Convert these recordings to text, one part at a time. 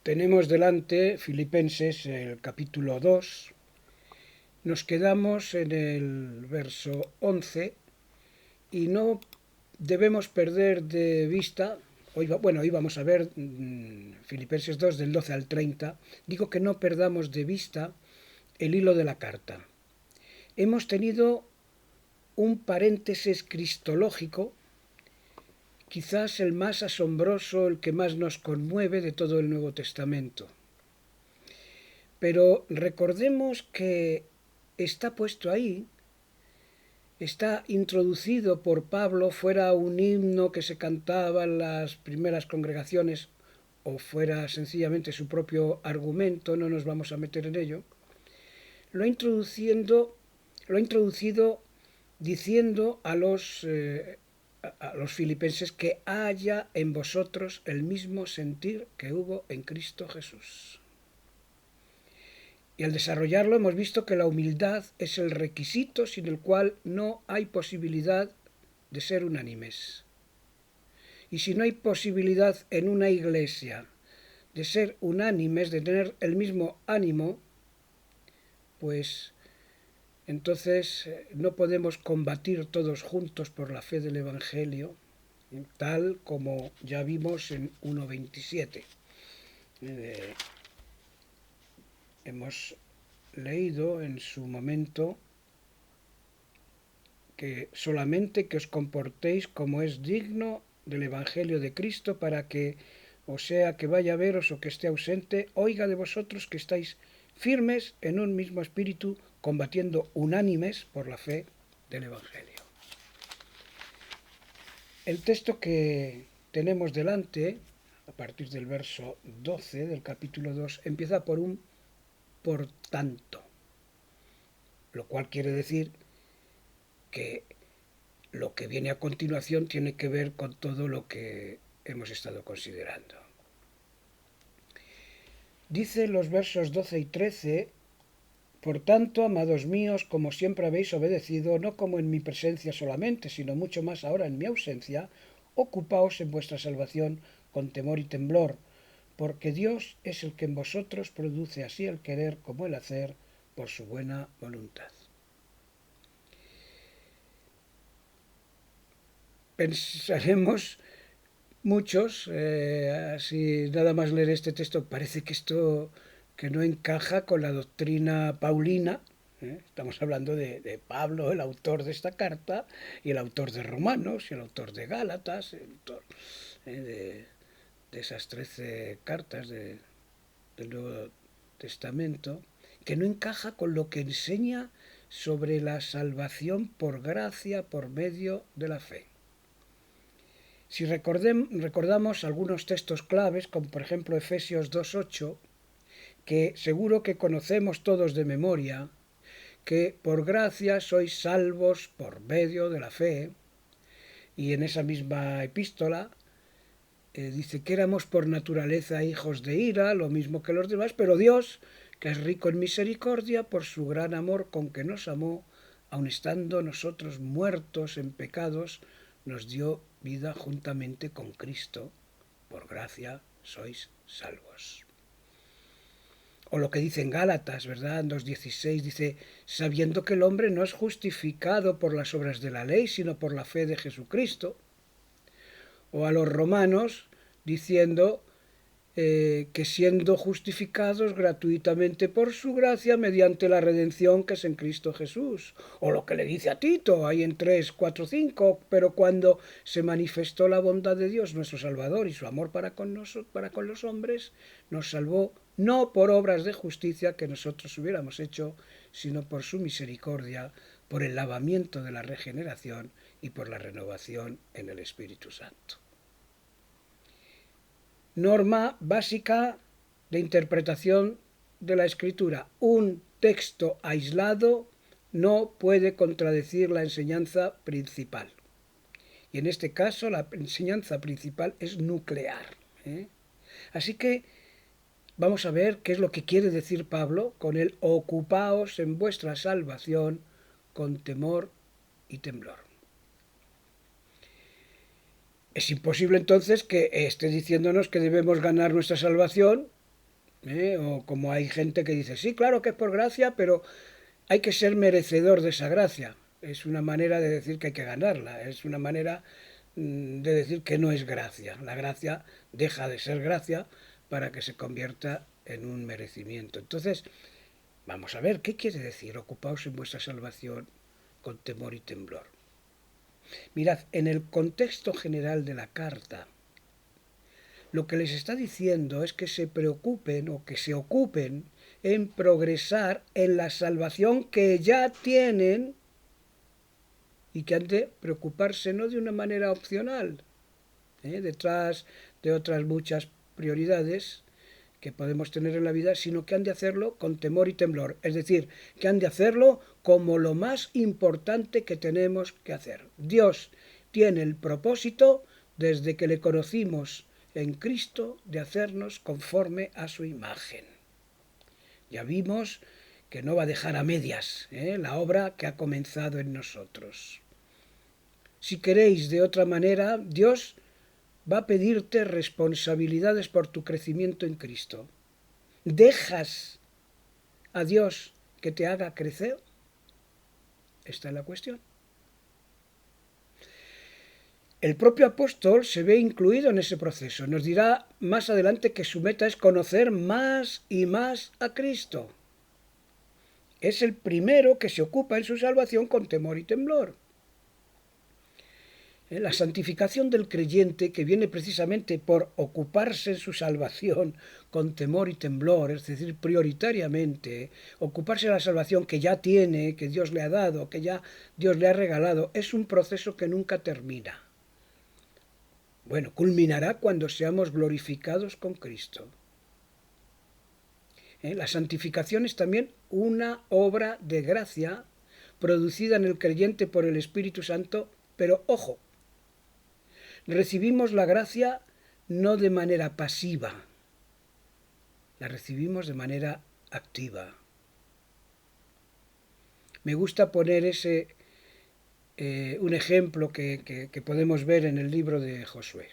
Tenemos delante Filipenses, el capítulo 2. Nos quedamos en el verso 11 y no debemos perder de vista, hoy vamos a ver Filipenses 2 del 12 al 30. Digo que no perdamos de vista el hilo de la carta. Hemos tenido un paréntesis cristológico, quizás el más asombroso, el que más nos conmueve de todo el Nuevo Testamento. Pero recordemos que está puesto ahí, está introducido por Pablo, fuera un himno que se cantaba en las primeras congregaciones o fuera sencillamente su propio argumento, no nos vamos a meter en ello. Lo ha introducido diciendo a los filipenses que haya en vosotros el mismo sentir que hubo en Cristo Jesús. Y al desarrollarlo hemos visto que la humildad es el requisito sin el cual no hay posibilidad de ser unánimes. Y si no hay posibilidad en una iglesia de ser unánimes, de tener el mismo ánimo, pues entonces no podemos combatir todos juntos por la fe del Evangelio, tal como ya vimos en 1.27. Hemos leído en su momento que solamente que os comportéis como es digno del Evangelio de Cristo, para que, o sea que vaya a veros o que esté ausente, oiga de vosotros que estáis firmes en un mismo espíritu, combatiendo unánimes por la fe del Evangelio. El texto que tenemos delante, a partir del verso 12 del capítulo 2, empieza por un por tanto, lo cual quiere decir que lo que viene a continuación tiene que ver con todo lo que hemos estado considerando. Dice los versos 12 y 13: por tanto, amados míos, como siempre habéis obedecido, no como en mi presencia solamente, sino mucho más ahora en mi ausencia, ocupaos en vuestra salvación con temor y temblor, porque Dios es el que en vosotros produce así el querer como el hacer por su buena voluntad. Pensaremos muchos, así nada más leer este texto, parece que esto que no encaja con la doctrina paulina. Estamos hablando de Pablo, el autor de esta carta, y el autor de Romanos, y el autor de Gálatas, el autor de esas 13 cartas del Nuevo Testamento, que no encaja con lo que enseña sobre la salvación por gracia por medio de la fe. Si recordamos algunos textos claves, como por ejemplo Efesios 2.8, que seguro que conocemos todos de memoria, que por gracia sois salvos por medio de la fe, y en esa misma epístola dice que éramos por naturaleza hijos de ira, lo mismo que los demás, pero Dios, que es rico en misericordia, por su gran amor con que nos amó, aun estando nosotros muertos en pecados, nos dio vida juntamente con Cristo. Por gracia sois salvos. O lo que dice en Gálatas, ¿verdad? En 2.16 dice, sabiendo que el hombre no es justificado por las obras de la ley, sino por la fe de Jesucristo. O a los romanos diciendo que siendo justificados gratuitamente por su gracia mediante la redención que es en Cristo Jesús. O lo que le dice a Tito, ahí en 3, 4, 5, pero cuando se manifestó la bondad de Dios, nuestro Salvador, y su amor para con los hombres, nos salvó no por obras de justicia que nosotros hubiéramos hecho, sino por su misericordia, por el lavamiento de la regeneración y por la renovación en el Espíritu Santo. Norma básica de interpretación de la Escritura. Un texto aislado no puede contradecir la enseñanza principal. Y en este caso la enseñanza principal es nuclear. Así que vamos a ver qué es lo que quiere decir Pablo con el ocupaos en vuestra salvación con temor y temblor. Es imposible entonces que esté diciéndonos que debemos ganar nuestra salvación O como hay gente que dice, sí, claro que es por gracia, pero hay que ser merecedor de esa gracia. Es una manera de decir que hay que ganarla, es una manera de decir que no es gracia. La gracia deja de ser gracia para que se convierta en un merecimiento. Entonces, vamos a ver, ¿qué quiere decir? Ocupaos en vuestra salvación con temor y temblor. Mirad, en el contexto general de la carta, lo que les está diciendo es que se preocupen o que se ocupen en progresar en la salvación que ya tienen y que han de preocuparse no de una manera opcional, detrás de otras muchas prioridades que podemos tener en la vida, sino que han de hacerlo con temor y temblor. Es decir, que han de hacerlo como lo más importante que tenemos que hacer. Dios tiene el propósito, desde que le conocimos en Cristo, de hacernos conforme a su imagen. Ya vimos que no va a dejar a medias la obra que ha comenzado en nosotros. Si queréis de otra manera, Dios va a pedirte responsabilidades por tu crecimiento en Cristo. ¿Dejas a Dios que te haga crecer? Esta es la cuestión. El propio apóstol se ve incluido en ese proceso. Nos dirá más adelante que su meta es conocer más y más a Cristo. Es el primero que se ocupa en su salvación con temor y temblor. La santificación del creyente, que viene precisamente por ocuparse en su salvación con temor y temblor, es decir, prioritariamente, ocuparse de la salvación que ya tiene, que Dios le ha dado, que ya Dios le ha regalado, es un proceso que nunca termina. Bueno, culminará cuando seamos glorificados con Cristo. La santificación es también una obra de gracia producida en el creyente por el Espíritu Santo, pero ojo, recibimos la gracia no de manera pasiva, la recibimos de manera activa. Me gusta poner un ejemplo que podemos ver en el libro de Josué.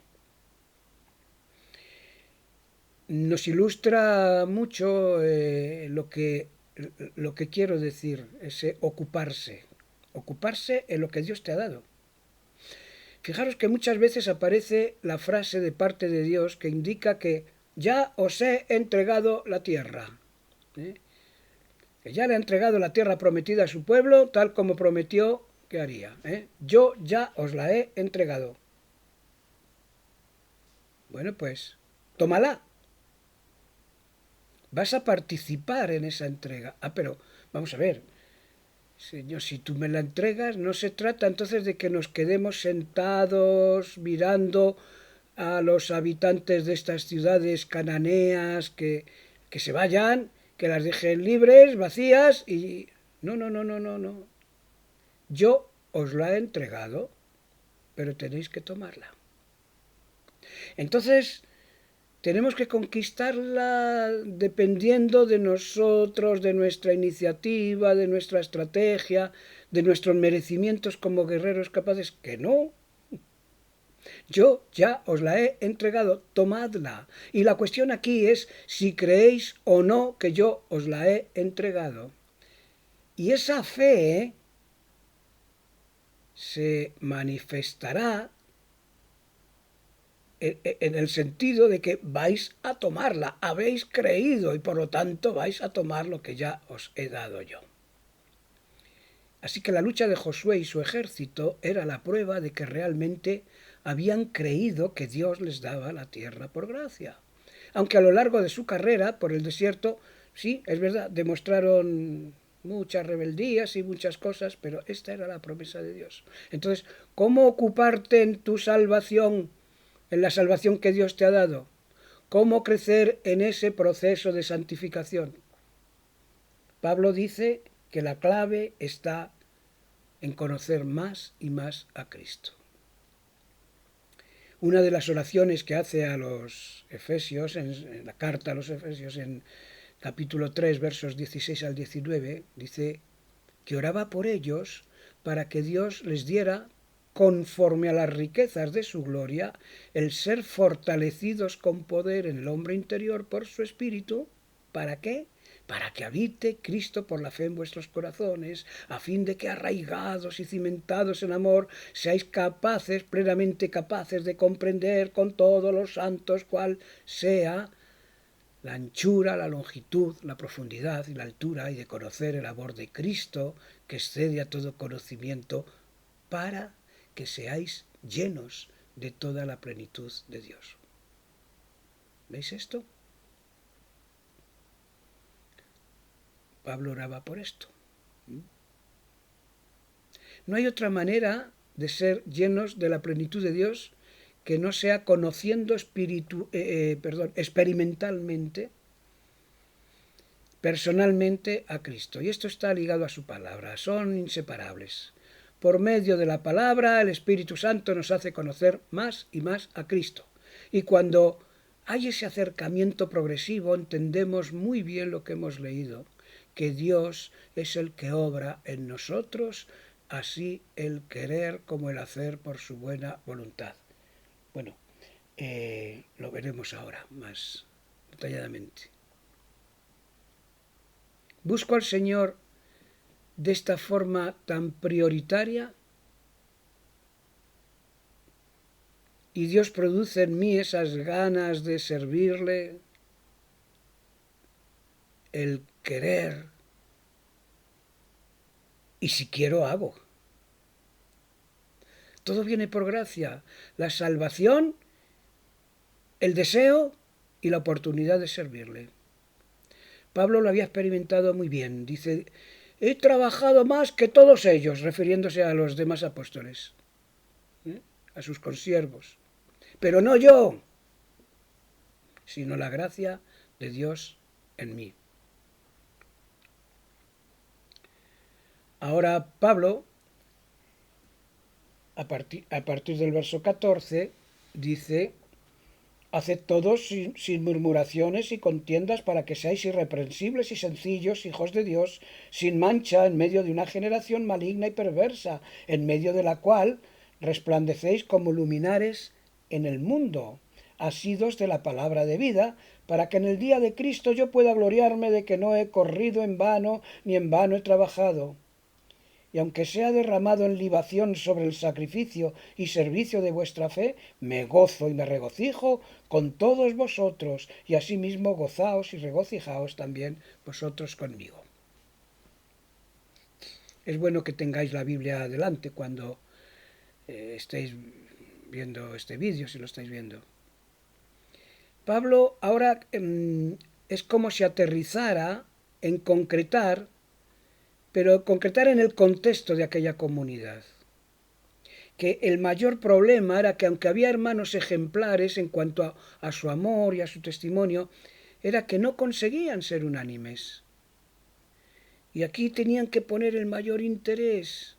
Nos ilustra mucho lo que quiero decir, ese ocuparse en lo que Dios te ha dado. Fijaros que muchas veces aparece la frase de parte de Dios que indica que ya os he entregado la tierra. Que ya le ha entregado la tierra prometida a su pueblo, tal como prometió que haría. Yo ya os la he entregado. Bueno, pues, tómala. Vas a participar en esa entrega. Pero, vamos a ver, Señor, si tú me la entregas, no se trata entonces de que nos quedemos sentados mirando a los habitantes de estas ciudades cananeas que se vayan, que las dejen libres, vacías y... No, no, no, no, no, no. Yo os la he entregado, pero tenéis que tomarla. Entonces, tenemos que conquistarla dependiendo de nosotros, de nuestra iniciativa, de nuestra estrategia, de nuestros merecimientos como guerreros capaces. Que no. Yo ya os la he entregado, tomadla. Y la cuestión aquí es si creéis o no que yo os la he entregado. Y esa fe se manifestará en el sentido de que vais a tomarla, habéis creído y por lo tanto vais a tomar lo que ya os he dado yo. Así que la lucha de Josué y su ejército era la prueba de que realmente habían creído que Dios les daba la tierra por gracia. Aunque a lo largo de su carrera por el desierto, sí, es verdad, demostraron muchas rebeldías y muchas cosas, pero esta era la promesa de Dios. Entonces, ¿cómo ocuparte en tu salvación, en la salvación que Dios te ha dado? ¿Cómo crecer en ese proceso de santificación? Pablo dice que la clave está en conocer más y más a Cristo. Una de las oraciones que hace a los Efesios, en la carta a los Efesios, en capítulo 3, versos 16 al 19, dice que oraba por ellos para que Dios les diera, conforme a las riquezas de su gloria, el ser fortalecidos con poder en el hombre interior por su espíritu, ¿Para qué? Para que habite Cristo por la fe en vuestros corazones, a fin de que arraigados y cimentados en amor, seáis capaces, plenamente capaces de comprender con todos los santos cuál sea la anchura, la longitud, la profundidad y la altura, y de conocer el amor de Cristo, que excede a todo conocimiento, para que seáis llenos de toda la plenitud de Dios. ¿Veis esto? Pablo oraba por esto. No hay otra manera de ser llenos de la plenitud de Dios que no sea conociendo experimentalmente, personalmente a Cristo. Y esto está ligado a su palabra, son inseparables. Por medio de la palabra, el Espíritu Santo nos hace conocer más y más a Cristo. Y cuando hay ese acercamiento progresivo, entendemos muy bien lo que hemos leído, que Dios es el que obra en nosotros, así el querer como el hacer por su buena voluntad. Bueno, lo veremos ahora más detalladamente. ¿Busco al Señor de esta forma tan prioritaria? ¿Y Dios produce en mí esas ganas de servirle, el querer? Y si quiero, hago. Todo viene por gracia. La salvación, el deseo y la oportunidad de servirle. Pablo lo había experimentado muy bien. Dice, he trabajado más que todos ellos, refiriéndose a los demás apóstoles, a sus consiervos. Pero no yo, sino la gracia de Dios en mí. Ahora Pablo, a partir del verso 14, dice, haced todos sin murmuraciones y contiendas para que seáis irreprensibles y sencillos, hijos de Dios, sin mancha en medio de una generación maligna y perversa, en medio de la cual resplandecéis como luminares en el mundo, asidos de la palabra de vida, para que en el día de Cristo yo pueda gloriarme de que no he corrido en vano, ni en vano he trabajado. Y aunque sea derramado en libación sobre el sacrificio y servicio de vuestra fe, me gozo y me regocijo con todos vosotros, y asimismo gozaos y regocijaos también vosotros conmigo. Es bueno que tengáis la Biblia adelante cuando estéis viendo este vídeo, si lo estáis viendo. Pablo ahora es como si aterrizara en concretar, pero concretar en el contexto de aquella comunidad. Que el mayor problema era que aunque había hermanos ejemplares en cuanto a su amor y a su testimonio, era que no conseguían ser unánimes. Y aquí tenían que poner el mayor interés.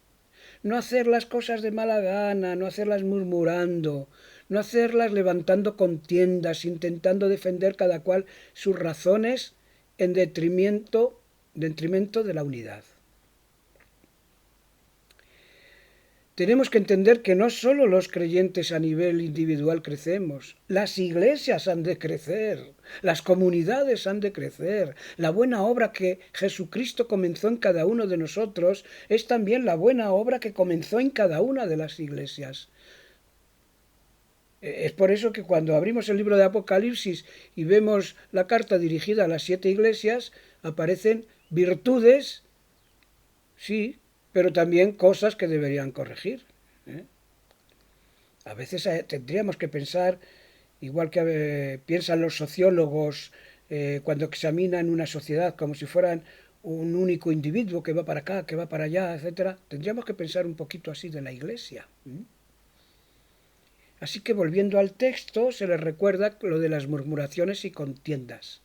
No hacer las cosas de mala gana, no hacerlas murmurando, no hacerlas levantando contiendas, intentando defender cada cual sus razones en detrimento de la unidad. Tenemos que entender que no solo los creyentes a nivel individual crecemos, las iglesias han de crecer, las comunidades han de crecer. La buena obra que Jesucristo comenzó en cada uno de nosotros es también la buena obra que comenzó en cada una de las iglesias. Es por eso que cuando abrimos el libro de Apocalipsis y vemos la carta dirigida a las 7 iglesias, aparecen virtudes, sí, pero también cosas que deberían corregir. A veces tendríamos que pensar, igual que piensan los sociólogos cuando examinan una sociedad como si fueran un único individuo que va para acá, que va para allá, etcétera. Tendríamos que pensar un poquito así de la Iglesia. Así que volviendo al texto, se les recuerda lo de las murmuraciones y contiendas,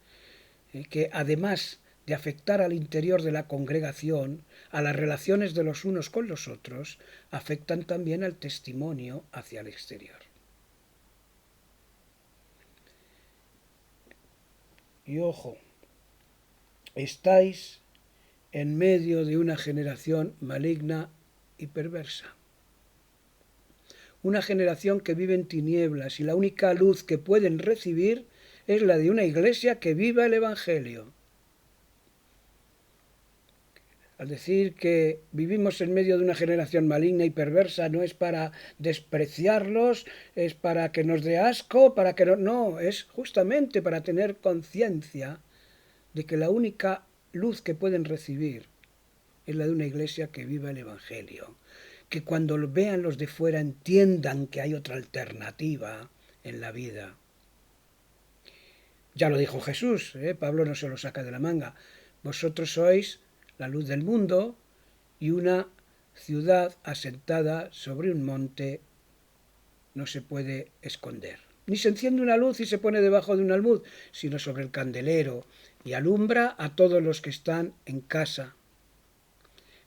que además de afectar al interior de la congregación, a las relaciones de los unos con los otros, afectan también al testimonio hacia el exterior. Y ojo, estáis en medio de una generación maligna y perversa. Una generación que vive en tinieblas y la única luz que pueden recibir es la de una iglesia que viva el Evangelio. Al decir que vivimos en medio de una generación maligna y perversa, no es para despreciarlos, es para que nos dé asco, para que no, no, es justamente para tener conciencia de que la única luz que pueden recibir es la de una iglesia que viva el Evangelio. Que cuando lo vean los de fuera entiendan que hay otra alternativa en la vida. Ya lo dijo Jesús, Pablo no se lo saca de la manga. Vosotros sois la luz del mundo y una ciudad asentada sobre un monte no se puede esconder. Ni se enciende una luz y se pone debajo de un almud, sino sobre el candelero y alumbra a todos los que están en casa.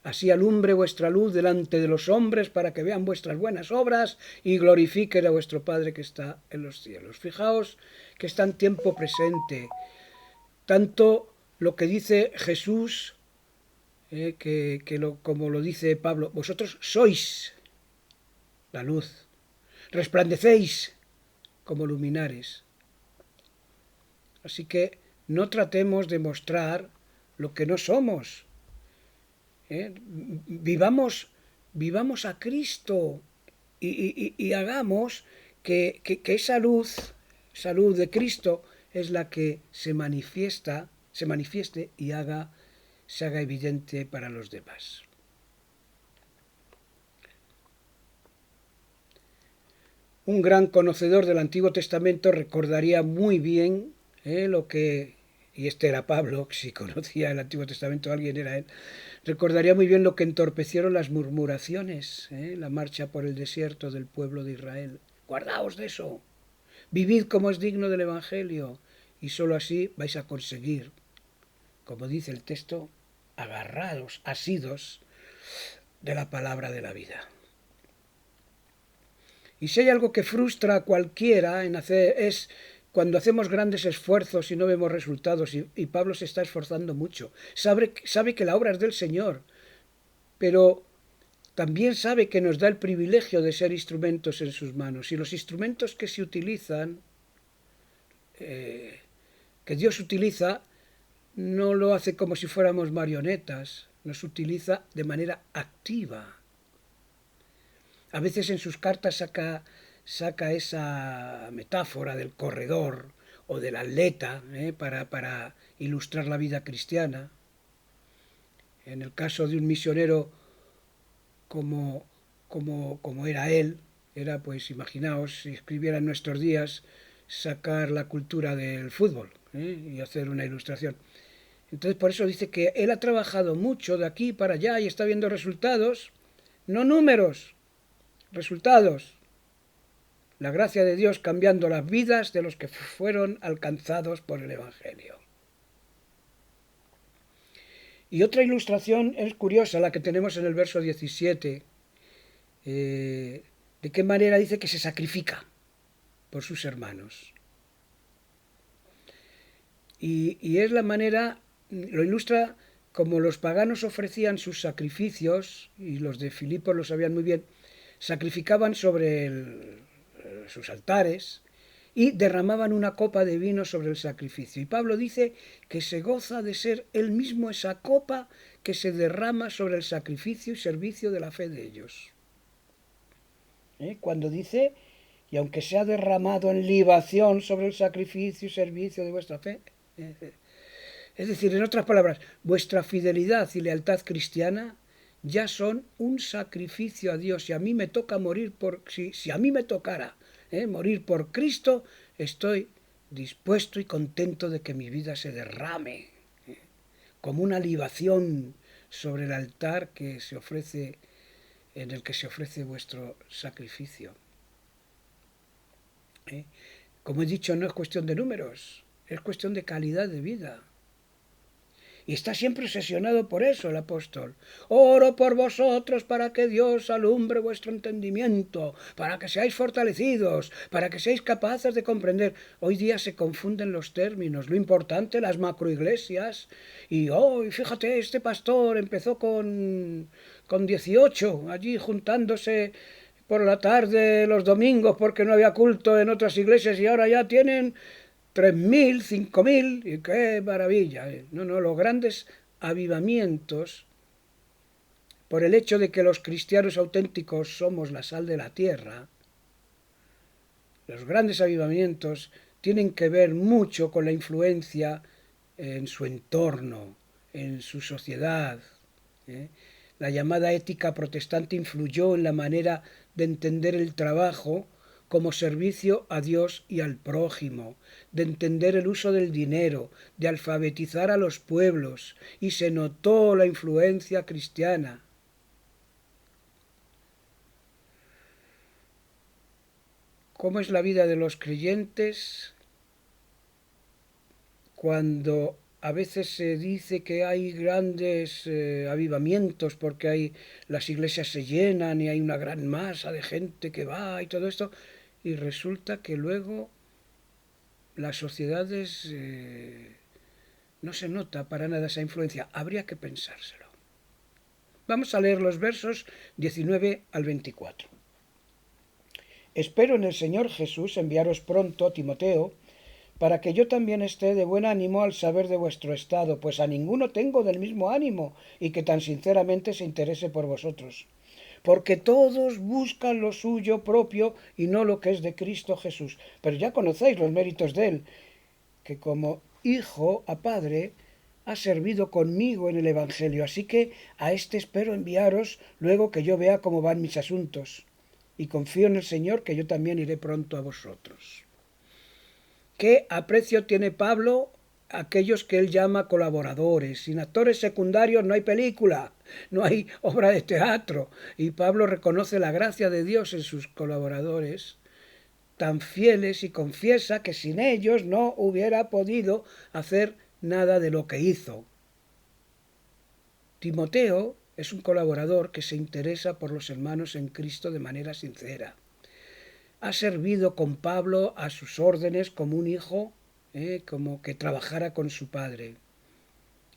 Así alumbre vuestra luz delante de los hombres para que vean vuestras buenas obras y glorifiquen a vuestro Padre que está en los cielos. Fijaos que está en tiempo presente. Tanto lo que dice Jesús, como lo dice Pablo, vosotros sois la luz, resplandecéis como luminares. Así que no tratemos de mostrar lo que no somos. Vivamos a Cristo y hagamos que esa luz de Cristo es la que se manifieste y se haga evidente para los demás. Un gran conocedor del Antiguo Testamento recordaría muy bien lo que, y este era Pablo, si conocía el Antiguo Testamento alguien era él, recordaría muy bien lo que entorpecieron las murmuraciones, la marcha por el desierto del pueblo de Israel. Guardaos de eso, vivid como es digno del Evangelio, y sólo así vais a conseguir, como dice el texto, agarrados, asidos de la palabra de la vida. Y si hay algo que frustra a cualquiera en hacer es cuando hacemos grandes esfuerzos y no vemos resultados, y Pablo se está esforzando mucho. Sabe que la obra es del Señor, pero también sabe que nos da el privilegio de ser instrumentos en sus manos. Y los instrumentos que se utilizan, que Dios utiliza, no lo hace como si fuéramos marionetas, nos utiliza de manera activa. A veces en sus cartas saca esa metáfora del corredor o del atleta para ilustrar la vida cristiana. En el caso de un misionero como era él, era pues, imaginaos, si escribiera en nuestros días, sacar la cultura del fútbol y hacer una ilustración. Entonces por eso dice que él ha trabajado mucho de aquí para allá y está viendo resultados, no números, resultados. La gracia de Dios cambiando las vidas de los que fueron alcanzados por el Evangelio. Y otra ilustración es curiosa, la que tenemos en el verso 17. De qué manera dice que se sacrifica por sus hermanos. Y es la manera, lo ilustra como los paganos ofrecían sus sacrificios, y los de Filipos lo sabían muy bien, sacrificaban sobre sus altares y derramaban una copa de vino sobre el sacrificio. Y Pablo dice que se goza de ser él mismo esa copa que se derrama sobre el sacrificio y servicio de la fe de ellos. Cuando dice, y aunque sea derramado en libación sobre el sacrificio y servicio de vuestra fe, es decir, en otras palabras, vuestra fidelidad y lealtad cristiana ya son un sacrificio a Dios. Si a mí me toca morir si a mí me tocara morir por Cristo, estoy dispuesto y contento de que mi vida se derrame como una libación sobre el altar que se ofrece, en el que se ofrece vuestro sacrificio. Como he dicho, no es cuestión de números, es cuestión de calidad de vida. Y está siempre obsesionado por eso el apóstol. Oro por vosotros para que Dios alumbre vuestro entendimiento, para que seáis fortalecidos, para que seáis capaces de comprender. Hoy día se confunden los términos. Lo importante, las macroiglesias. Y hoy, fíjate, este pastor empezó con 18, allí juntándose por la tarde los domingos porque no había culto en otras iglesias y ahora ya tienen 3.000, 5.000, y qué maravilla. No, los grandes avivamientos por el hecho de que los cristianos auténticos somos la sal de la tierra, los grandes avivamientos tienen que ver mucho con la influencia en su entorno, en su sociedad. ¿eh? La llamada ética protestante influyó en la manera de entender el trabajo como servicio a Dios y al prójimo, de entender el uso del dinero, de alfabetizar a los pueblos, y se notó la influencia cristiana. ¿Cómo es la vida de los creyentes cuando a veces se dice que hay grandes avivamientos porque las iglesias se llenan y hay una gran masa de gente que va y todo esto, y resulta que luego las sociedades no se nota para nada esa influencia? Habría que pensárselo. Vamos a leer los versos 19 al 24. Espero en el Señor Jesús enviaros pronto a Timoteo, para que yo también esté de buen ánimo al saber de vuestro estado, pues a ninguno tengo del mismo ánimo y que tan sinceramente se interese por vosotros. Porque todos buscan lo suyo propio y no lo que es de Cristo Jesús. Pero ya conocéis los méritos de él, que como hijo a padre ha servido conmigo en el Evangelio, así que a este espero enviaros luego que yo vea cómo van mis asuntos. Y confío en el Señor que yo también iré pronto a vosotros. ¿Qué aprecio tiene Pablo a aquellos que él llama colaboradores? Sin actores secundarios no hay película, no hay obra de teatro. Y Pablo reconoce la gracia de Dios en sus colaboradores, tan fieles, y confiesa que sin ellos no hubiera podido hacer nada de lo que hizo. Timoteo es un colaborador que se interesa por los hermanos en Cristo de manera sincera. Ha servido con Pablo a sus órdenes como un hijo, como que trabajara con su padre.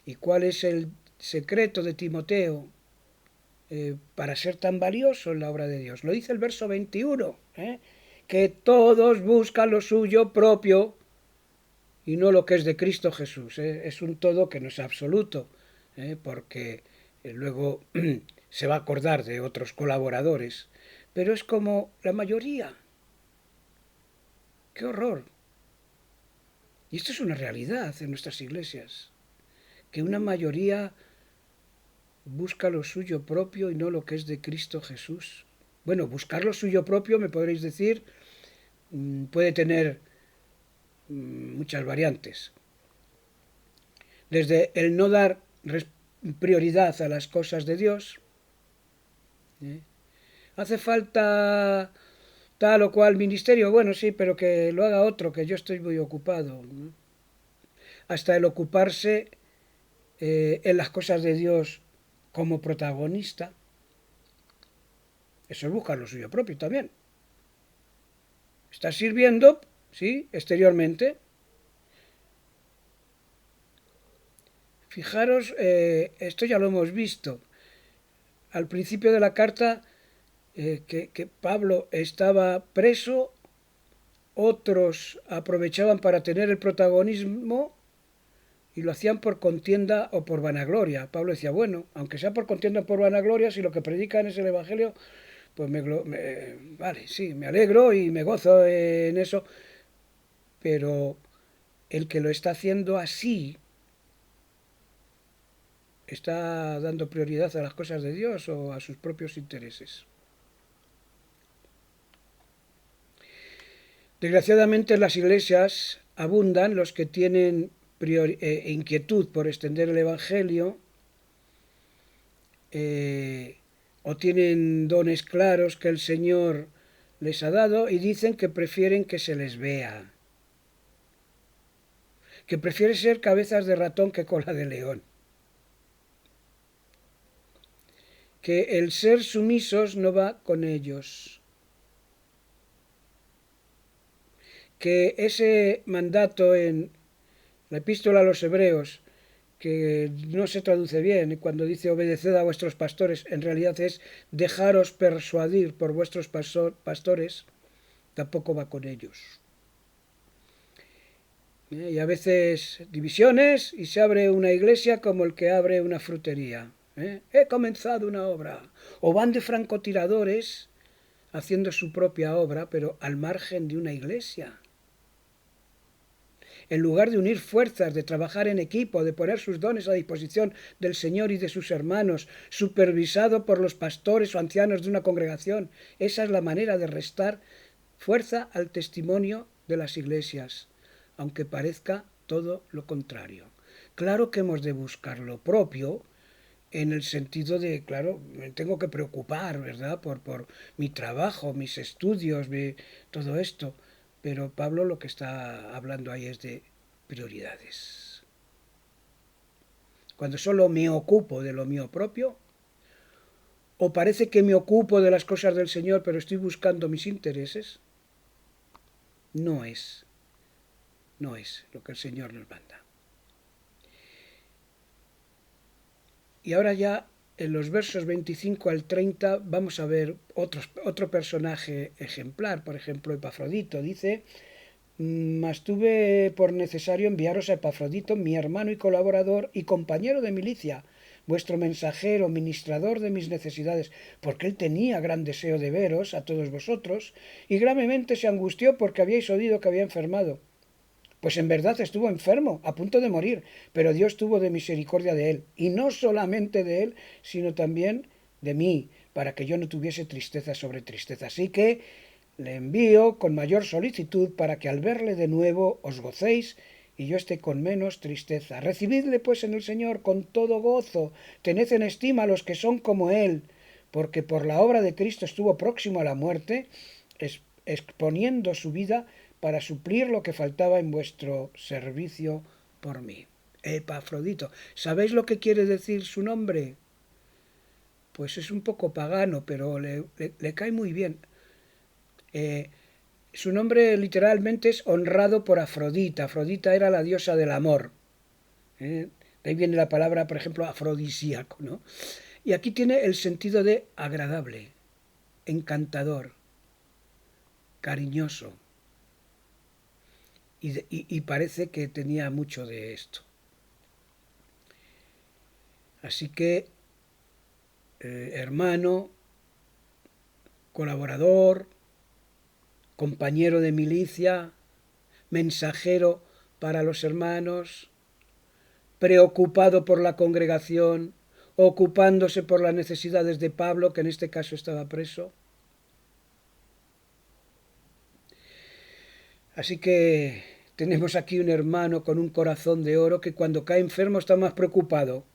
¿Y cuál es el secreto de Timoteo para ser tan valioso en la obra de Dios? Lo dice el verso 21, que todos buscan lo suyo propio y no lo que es de Cristo Jesús. Es un todo que no es absoluto, porque luego se va a acordar de otros colaboradores, pero es como la mayoría. ¡Qué horror! Y esto es una realidad en nuestras iglesias, que una mayoría busca lo suyo propio y no lo que es de Cristo Jesús. Bueno, buscar lo suyo propio, me podréis decir, puede tener muchas variantes. Desde el no dar prioridad a las cosas de Dios. Hace falta tal o cual ministerio, bueno, sí, pero que lo haga otro, que yo estoy muy ocupado. Hasta el ocuparse en las cosas de Dios como protagonista. Eso es buscar lo suyo propio también. Estás sirviendo, sí, exteriormente. Fijaros, esto ya lo hemos visto. Al principio de la carta, que Pablo estaba preso, otros aprovechaban para tener el protagonismo y lo hacían por contienda o por vanagloria. Pablo decía, bueno, aunque sea por contienda o por vanagloria, si lo que predican es el Evangelio, pues vale, sí, me alegro y me gozo en eso, pero el que lo está haciendo así, ¿está dando prioridad a las cosas de Dios o a sus propios intereses? Desgraciadamente en las iglesias abundan los que tienen inquietud por extender el Evangelio, o tienen dones claros que el Señor les ha dado y dicen que prefieren que se les vea, que prefieren ser cabezas de ratón que cola de león, que el ser sumisos no va con ellos, que ese mandato en la epístola a los Hebreos, que no se traduce bien cuando dice obedeced a vuestros pastores, en realidad es dejaros persuadir por vuestros pastores, tampoco va con ellos. Y a veces divisiones y se abre una iglesia como el que abre una frutería. He comenzado una obra. O van de francotiradores haciendo su propia obra, pero al margen de una iglesia. En lugar de unir fuerzas, de trabajar en equipo, de poner sus dones a disposición del Señor y de sus hermanos, supervisado por los pastores o ancianos de una congregación. Esa es la manera de restar fuerza al testimonio de las iglesias, aunque parezca todo lo contrario. Claro que hemos de buscar lo propio, en el sentido de, claro, me tengo que preocupar, ¿verdad? Por mi trabajo, mis estudios, todo esto. Pero Pablo lo que está hablando ahí es de prioridades. Cuando solo me ocupo de lo mío propio, o parece que me ocupo de las cosas del Señor, pero estoy buscando mis intereses, no es, no es lo que el Señor nos manda. Y ahora ya en los versos 25 al 30 vamos a ver otro personaje ejemplar. Por ejemplo, Epafrodito dice: mas tuve por necesario enviaros a Epafrodito, mi hermano y colaborador y compañero de milicia, vuestro mensajero, ministrador de mis necesidades, porque él tenía gran deseo de veros a todos vosotros, y gravemente se angustió porque habíais oído que había enfermado. Pues en verdad estuvo enfermo, a punto de morir, pero Dios tuvo de misericordia de él, y no solamente de él, sino también de mí, para que yo no tuviese tristeza sobre tristeza. Así que le envío con mayor solicitud para que al verle de nuevo os gocéis y yo esté con menos tristeza. Recibidle pues en el Señor con todo gozo, tened en estima a los que son como él, porque por la obra de Cristo estuvo próximo a la muerte, exponiendo su vida para suplir lo que faltaba en vuestro servicio por mí. Epafrodito. ¿Sabéis lo que quiere decir su nombre? Pues es un poco pagano, pero le cae muy bien. Su nombre literalmente es honrado por Afrodita. Afrodita era la diosa del amor. De ahí viene la palabra, por ejemplo, afrodisíaco, ¿no? Y aquí tiene el sentido de agradable, encantador, cariñoso. Y parece que tenía mucho de esto. Así que, hermano, colaborador, compañero de milicia, mensajero para los hermanos, preocupado por la congregación, ocupándose por las necesidades de Pablo, que en este caso estaba preso. Así que tenemos aquí un hermano con un corazón de oro que cuando cae enfermo está más preocupado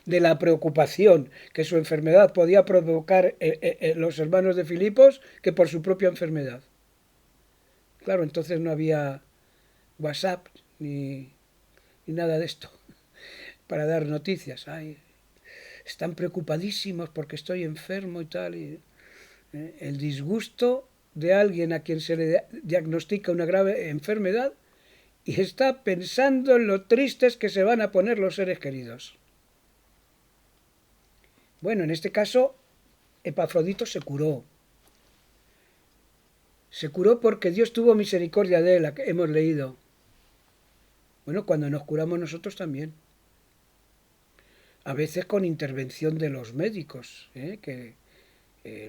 de la preocupación que su enfermedad podía provocar los hermanos de Filipos que por su propia enfermedad. Claro, entonces no había WhatsApp ni nada de esto para dar noticias. Ay, están preocupadísimos porque estoy enfermo y tal. El disgusto de alguien a quien se le diagnostica una grave enfermedad y está pensando en lo tristes que se van a poner los seres queridos. Bueno, en este caso, Epafrodito se curó. Se curó porque Dios tuvo misericordia de él, hemos leído. Bueno, cuando nos curamos nosotros también. A veces con intervención de los médicos, que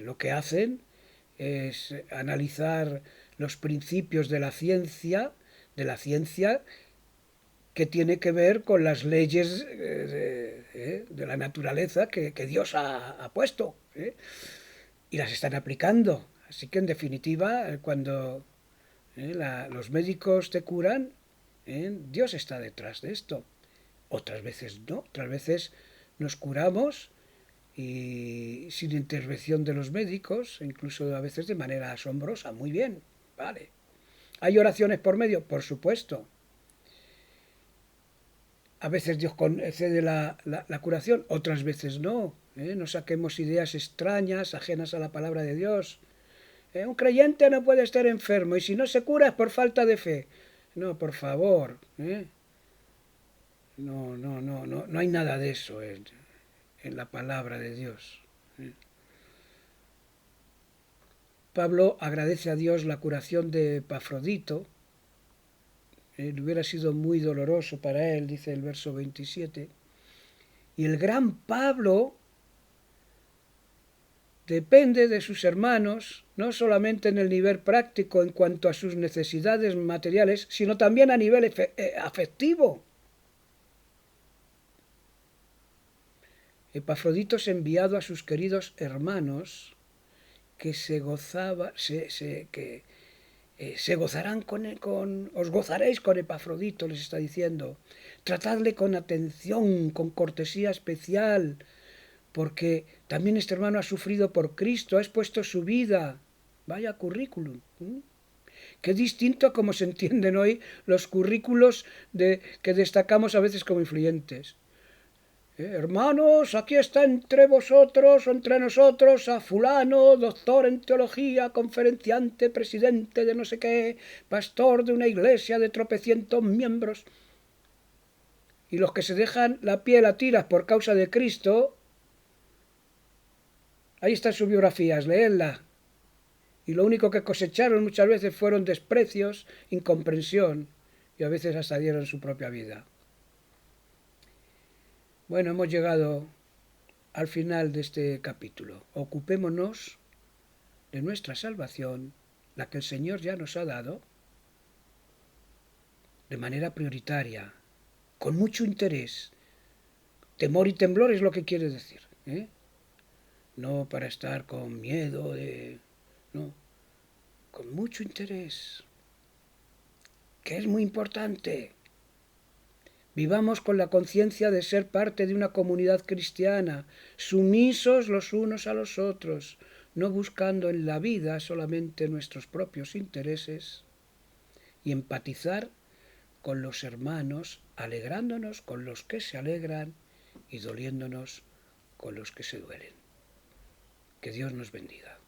lo que hacen es analizar los principios de la ciencia que tiene que ver con las leyes de la naturaleza que Dios ha puesto, y las están aplicando. Así que en definitiva, cuando los médicos te curan, Dios está detrás de esto. Otras veces no, otras veces nos curamos y sin intervención de los médicos, incluso a veces de manera asombrosa. Muy bien, vale. ¿Hay oraciones por medio? Por supuesto. A veces Dios concede la curación, otras veces no. No saquemos ideas extrañas, ajenas a la palabra de Dios. Un creyente no puede estar enfermo y si no se cura es por falta de fe. No, por favor. No hay nada de eso en la palabra de Dios. Pablo agradece a Dios la curación de Epafrodito. Hubiera sido muy doloroso para él, dice el verso 27. Y el gran Pablo depende de sus hermanos, no solamente en el nivel práctico en cuanto a sus necesidades materiales, sino también a nivel afectivo. Epafrodito es enviado a sus queridos hermanos que se gozarán os gozaréis con Epafrodito, les está diciendo. Tratadle con atención, con cortesía especial, porque también este hermano ha sufrido por Cristo, ha expuesto su vida. Vaya currículum. Qué distinto a como se entienden hoy los currículos que destacamos a veces como influyentes. Hermanos, aquí está entre vosotros o entre nosotros a fulano, doctor en teología, conferenciante, presidente de no sé qué, pastor de una iglesia de tropecientos miembros. Y los que se dejan la piel a tiras por causa de Cristo, ahí están sus biografías, leedla. Y lo único que cosecharon muchas veces fueron desprecios, incomprensión, y a veces hasta dieron su propia vida. Bueno, hemos llegado al final de este capítulo. Ocupémonos de nuestra salvación, la que el Señor ya nos ha dado, de manera prioritaria, con mucho interés. Temor y temblor es lo que quiere decir, ¿eh? No para estar con miedo no, con mucho interés, que es muy importante. Vivamos con la conciencia de ser parte de una comunidad cristiana, sumisos los unos a los otros, no buscando en la vida solamente nuestros propios intereses, y empatizar con los hermanos, alegrándonos con los que se alegran y doliéndonos con los que se duelen. Que Dios nos bendiga.